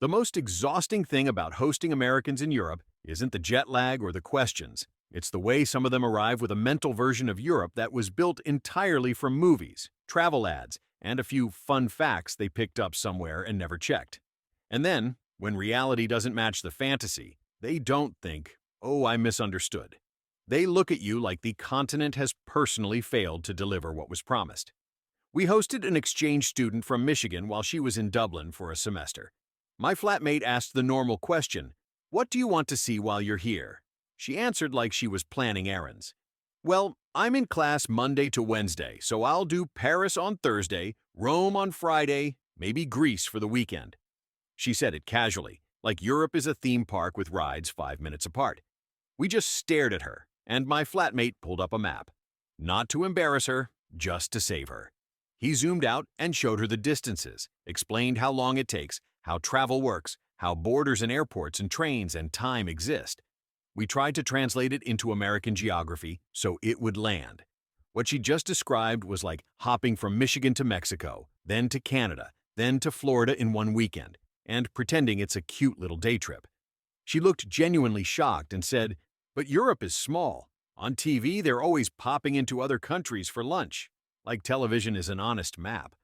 The most exhausting thing about hosting Americans in Europe isn't the jet lag or the questions. It's the way some of them arrive with a mental version of Europe that was built entirely from movies, travel ads, and a few fun facts they picked up somewhere and never checked. And then, when reality doesn't match the fantasy, they don't think, "Oh, I misunderstood." They look at you like the continent has personally failed to deliver what was promised. We hosted an exchange student from Michigan while she was in Dublin for a semester. My flatmate asked the normal question, "What do you want to see while you're here?" She answered like she was planning errands. "Well, I'm in class Monday to Wednesday, so I'll do Paris on Thursday, Rome on Friday, maybe Greece for the weekend." She said it casually, like Europe is a theme park with rides 5 minutes apart. We just stared at her, and my flatmate pulled up a map. Not to embarrass her, just to save her. He zoomed out and showed her the distances, explained how long it takes, how travel works, how borders and airports and trains and time exist. We tried to translate it into American geography so it would land. What she just described was like hopping from Michigan to Mexico, then to Canada, then to Florida in one weekend, and pretending it's a cute little day trip. She looked genuinely shocked and said, "But Europe is small. On TV, they're always popping into other countries for lunch, like television is an honest map."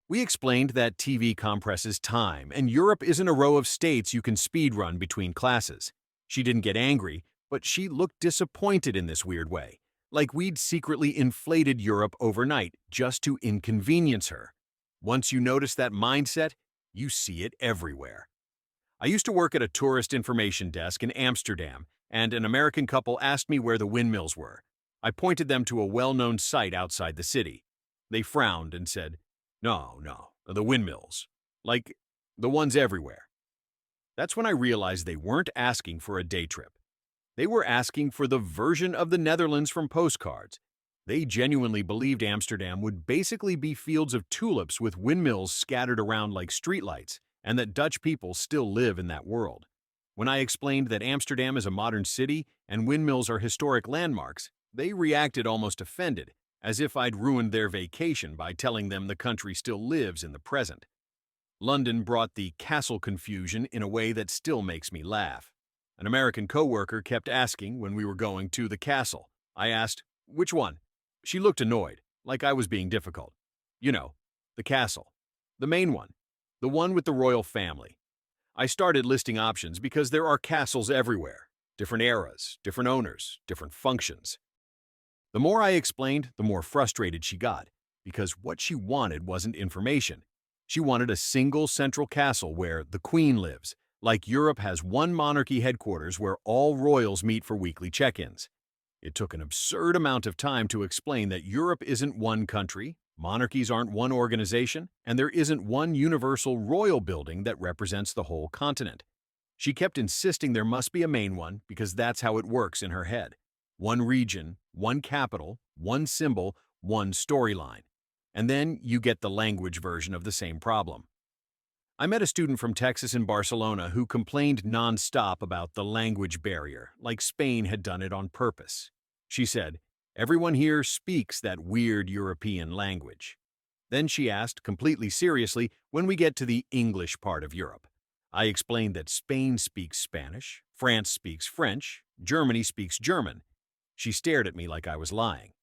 We explained that TV compresses time, and Europe isn't a row of states you can speed run between classes. She didn't get angry, but she looked disappointed in this weird way, like we'd secretly inflated Europe overnight just to inconvenience her. Once you notice that mindset, you see it everywhere. I used to work at a tourist information desk in Amsterdam, and an American couple asked me where the windmills were. I pointed them to a well-known site outside the city. They frowned and said, "No, the windmills. Like, the ones everywhere." That's when I realized they weren't asking for a day trip. They were asking for the version of the Netherlands from postcards. They genuinely believed Amsterdam would basically be fields of tulips with windmills scattered around like streetlights, and that Dutch people still live in that world. When I explained that Amsterdam is a modern city and windmills are historic landmarks, they reacted almost offended, as if I'd ruined their vacation by telling them the country still lives in the present. London brought the castle confusion in a way that still makes me laugh. An American coworker kept asking when we were going to the castle. I asked, "Which one?" She looked annoyed, like I was being difficult. "You know, the castle. The main one. The one with the royal family." I started listing options because there are castles everywhere. Different eras, different owners, different functions. The more I explained, the more frustrated she got, because what she wanted wasn't information. She wanted a single central castle where the queen lives, like Europe has one monarchy headquarters where all royals meet for weekly check-ins. It took an absurd amount of time to explain that Europe isn't one country, monarchies aren't one organization, and there isn't one universal royal building that represents the whole continent. She kept insisting there must be a main one because that's how it works in her head. One region, one capital, one symbol, one storyline. And then you get the language version of the same problem. I met a student from Texas in Barcelona who complained nonstop about the language barrier, like Spain had done it on purpose. She said, "Everyone here speaks that weird European language." Then she asked, completely seriously, when we get to the English part of Europe. I explained that Spain speaks Spanish, France speaks French, Germany speaks German. She stared at me like I was lying.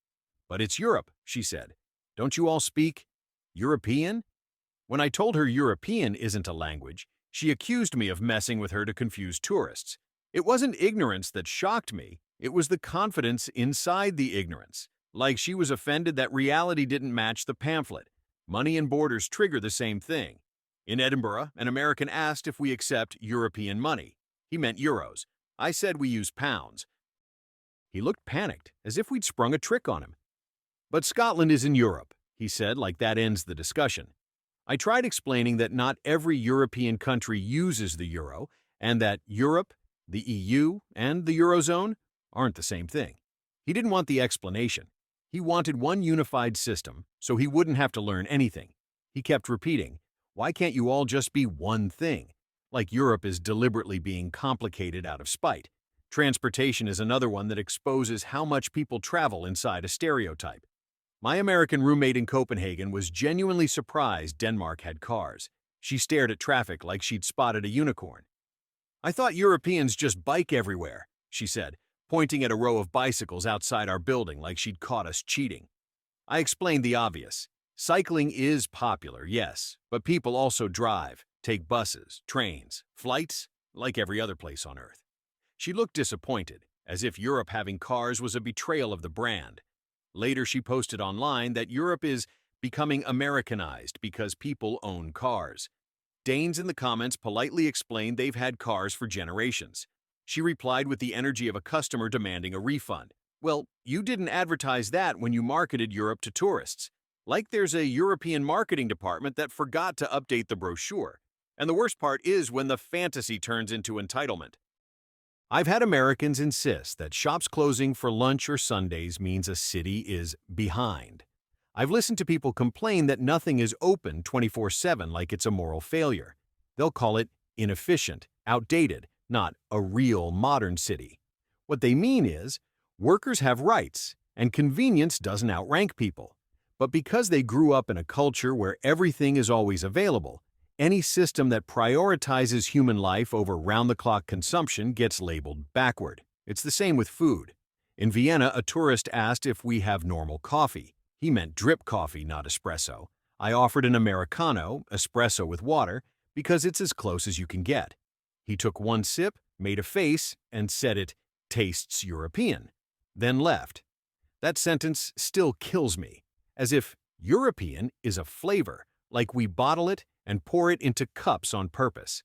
"But it's Europe," she said. "Don't you all speak European?" When I told her European isn't a language, she accused me of messing with her to confuse tourists. It wasn't ignorance that shocked me, it was the confidence inside the ignorance. Like she was offended that reality didn't match the pamphlet. Money and borders trigger the same thing. In Edinburgh, an American asked if we accept European money. He meant euros. I said we use pounds. He looked panicked, as if we'd sprung a trick on him. "But Scotland is in Europe," he said, like that ends the discussion. I tried explaining that not every European country uses the euro, and that Europe, the EU, and the Eurozone aren't the same thing. He didn't want the explanation. He wanted one unified system, so he wouldn't have to learn anything. He kept repeating, "Why can't you all just be one thing?" Like Europe is deliberately being complicated out of spite. Transportation is another one that exposes how much people travel inside a stereotype. My American roommate in Copenhagen was genuinely surprised Denmark had cars. She stared at traffic like she'd spotted a unicorn. "I thought Europeans just bike everywhere," she said, pointing at a row of bicycles outside our building like she'd caught us cheating. I explained the obvious. Cycling is popular, yes, but people also drive, take buses, trains, flights, like every other place on Earth. She looked disappointed, as if Europe having cars was a betrayal of the brand. Later, she posted online that Europe is becoming Americanized because people own cars. Danes in the comments politely explained they've had cars for generations. She replied with the energy of a customer demanding a refund. "Well, you didn't advertise that when you marketed Europe to tourists. Like there's a European marketing department that forgot to update the brochure. And the worst part is when the fantasy turns into entitlement." I've had Americans insist that shops closing for lunch or Sundays means a city is behind. I've listened to people complain that nothing is open 24/7 like it's a moral failure. They'll call it inefficient, outdated, not a real modern city. What they mean is, workers have rights, and convenience doesn't outrank people. But because they grew up in a culture where everything is always available, any system that prioritizes human life over round-the-clock consumption gets labeled backward. It's the same with food. In Vienna, a tourist asked if we have normal coffee. He meant drip coffee, not espresso. I offered an Americano, espresso with water, because it's as close as you can get. He took one sip, made a face, and said it tastes European, then left. That sentence still kills me, as if European is a flavor, like we bottle it and pour it into cups on purpose.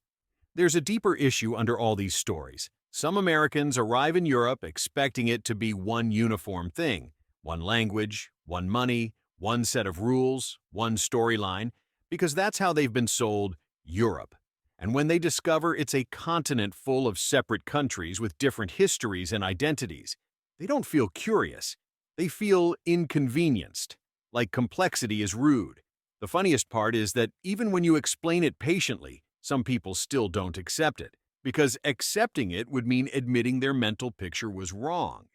There's a deeper issue under all these stories. Some Americans arrive in Europe expecting it to be one uniform thing, one language, one money, one set of rules, one storyline, because that's how they've been sold Europe. And when they discover it's a continent full of separate countries with different histories and identities, they don't feel curious. They feel inconvenienced, like complexity is rude. The funniest part is that even when you explain it patiently, some people still don't accept it, because accepting it would mean admitting their mental picture was wrong.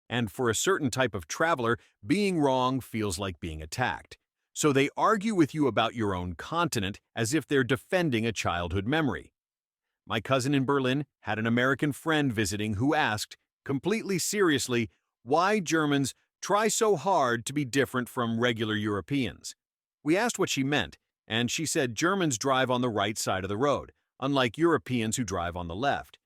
And for a certain type of traveler, being wrong feels like being attacked. So they argue with you about your own continent as if they're defending a childhood memory. My cousin in Berlin had an American friend visiting who asked, completely seriously, why Germans try so hard to be different from regular Europeans. We asked what she meant, and she said Germans drive on the right side of the road, unlike Europeans who drive on the left.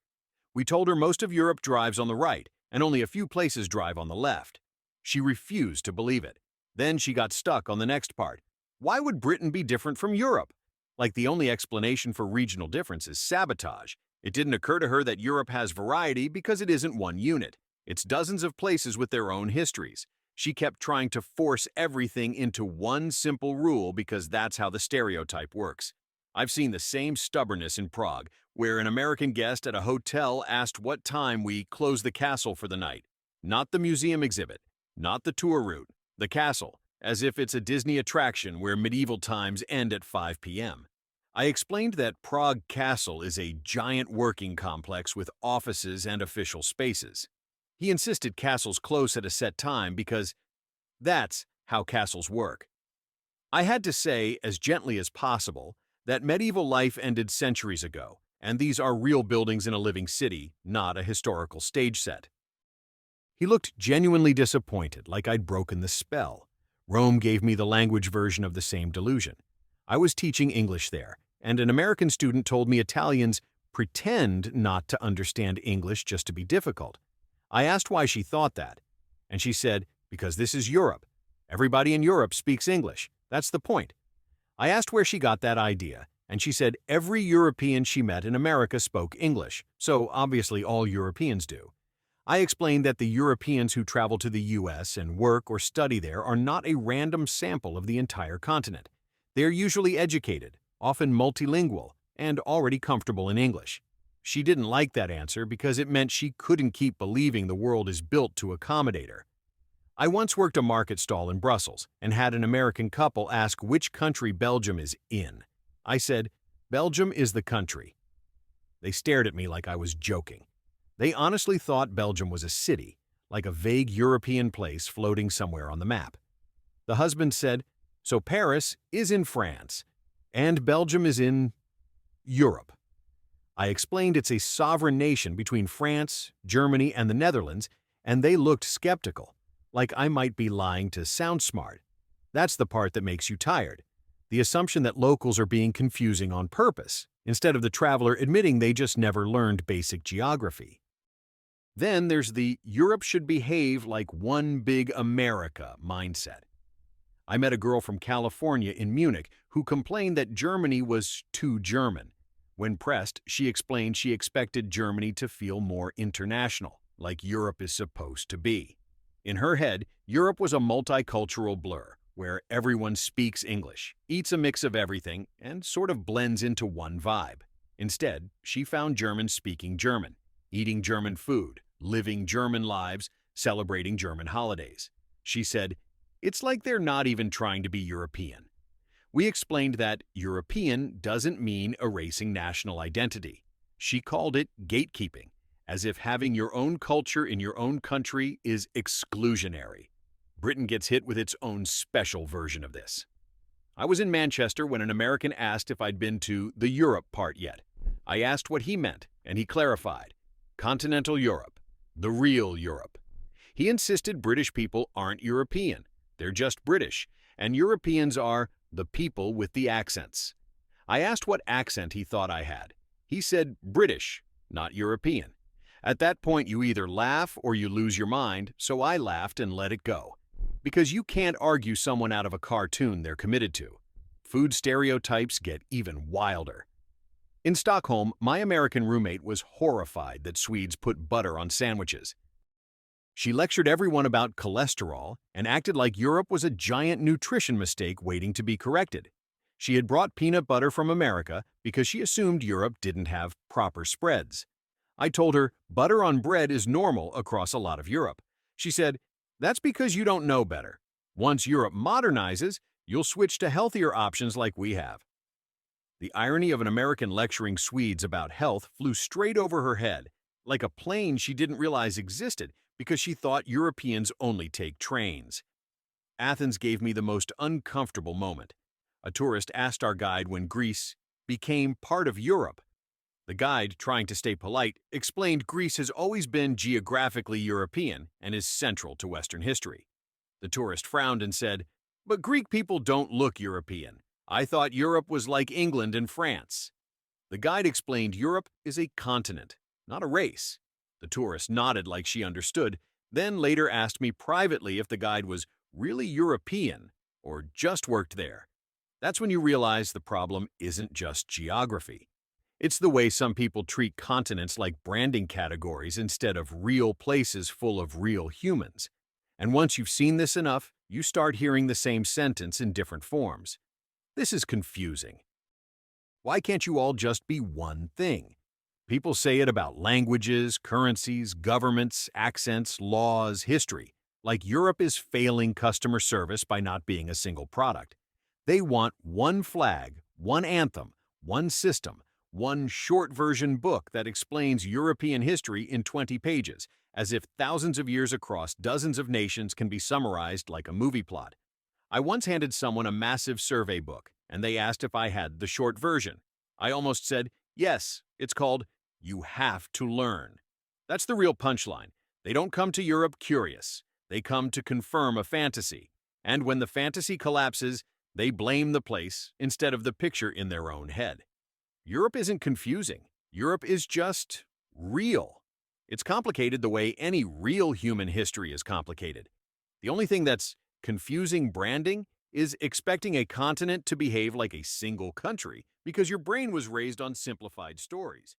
We told her most of Europe drives on the right, and only a few places drive on the left. She refused to believe it. Then she got stuck on the next part. Why would Britain be different from Europe? Like the only explanation for regional difference is sabotage. It didn't occur to her that Europe has variety because it isn't one unit. It's dozens of places with their own histories. She kept trying to force everything into one simple rule because that's how the stereotype works. I've seen the same stubbornness in Prague, where an American guest at a hotel asked what time we close the castle for the night. Not the museum exhibit, not the tour route, the castle, as if it's a Disney attraction where medieval times end at 5 p.m. I explained that Prague Castle is a giant working complex with offices and official spaces. He insisted castles close at a set time because that's how castles work. I had to say, as gently as possible, that medieval life ended centuries ago, and these are real buildings in a living city, not a historical stage set. He looked genuinely disappointed, like I'd broken the spell. Rome gave me the language version of the same delusion. I was teaching English there, and an American student told me Italians pretend not to understand English just to be difficult. I asked why she thought that, and she said, because this is Europe. Everybody in Europe speaks English. That's the point. I asked where she got that idea, and she said every European she met in America spoke English, so obviously all Europeans do. I explained that the Europeans who travel to the US and work or study there are not a random sample of the entire continent. They're usually educated, often multilingual, and already comfortable in English. She didn't like that answer because it meant she couldn't keep believing the world is built to accommodate her. I once worked a market stall in Brussels and had an American couple ask which country Belgium is in. I said, Belgium is the country. They stared at me like I was joking. They honestly thought Belgium was a city, like a vague European place floating somewhere on the map. The husband said, so Paris is in France. And Belgium is in Europe. I explained it's a sovereign nation between France, Germany, and the Netherlands, and they looked skeptical, like I might be lying to sound smart. That's the part that makes you tired. The assumption that locals are being confusing on purpose, instead of the traveler admitting they just never learned basic geography. Then there's the Europe should behave like one big America mindset. I met a girl from California in Munich who complained that Germany was too German. When pressed, she explained she expected Germany to feel more international, like Europe is supposed to be. In her head, Europe was a multicultural blur, where everyone speaks English, eats a mix of everything, and sort of blends into one vibe. Instead, she found Germans speaking German, eating German food, living German lives, celebrating German holidays. She said, "It's like they're not even trying to be European." We explained that European doesn't mean erasing national identity. She called it gatekeeping, as if having your own culture in your own country is exclusionary. Britain gets hit with its own special version of this. I was in Manchester when an American asked if I'd been to the Europe part yet. I asked what he meant, and he clarified. Continental Europe, the real Europe. He insisted British people aren't European, they're just British, and Europeans are the people with the accents. I asked what accent he thought I had. He said British, not European. At that point, you either laugh or you lose your mind, so I laughed and let it go. Because you can't argue someone out of a cartoon they're committed to. Food stereotypes get even wilder. In Stockholm, my American roommate was horrified that Swedes put butter on sandwiches. She lectured everyone about cholesterol and acted like Europe was a giant nutrition mistake waiting to be corrected. She had brought peanut butter from America because she assumed Europe didn't have proper spreads. I told her butter on bread is normal across a lot of Europe. She said, "That's because you don't know better. Once Europe modernizes, you'll switch to healthier options like we have." The irony of an American lecturing Swedes about health flew straight over her head, like a plane she didn't realize existed because she thought Europeans only take trains. Athens gave me the most uncomfortable moment. A tourist asked our guide when Greece became part of Europe. The guide, trying to stay polite, explained Greece has always been geographically European and is central to Western history. The tourist frowned and said, "But Greek people don't look European. I thought Europe was like England and France." The guide explained Europe is a continent, not a race. The tourist nodded like she understood, then later asked me privately if the guide was really European or just worked there. That's when you realize the problem isn't just geography. It's the way some people treat continents like branding categories instead of real places full of real humans. And once you've seen this enough, you start hearing the same sentence in different forms. This is confusing. Why can't you all just be one thing? People say it about languages, currencies, governments, accents, laws, history, like Europe is failing customer service by not being a single product. They want one flag, one anthem, one system, one short version book that explains European history in 20 pages, as if thousands of years across dozens of nations can be summarized like a movie plot. I once handed someone a massive survey book, and they asked if I had the short version. I almost said, yes, it's called You Have to Learn. That's the real punchline. They don't come to Europe curious. They come to confirm a fantasy. And when the fantasy collapses, they blame the place instead of the picture in their own head. Europe isn't confusing. Europe is just real. It's complicated the way any real human history is complicated. The only thing that's confusing branding is expecting a continent to behave like a single country because your brain was raised on simplified stories.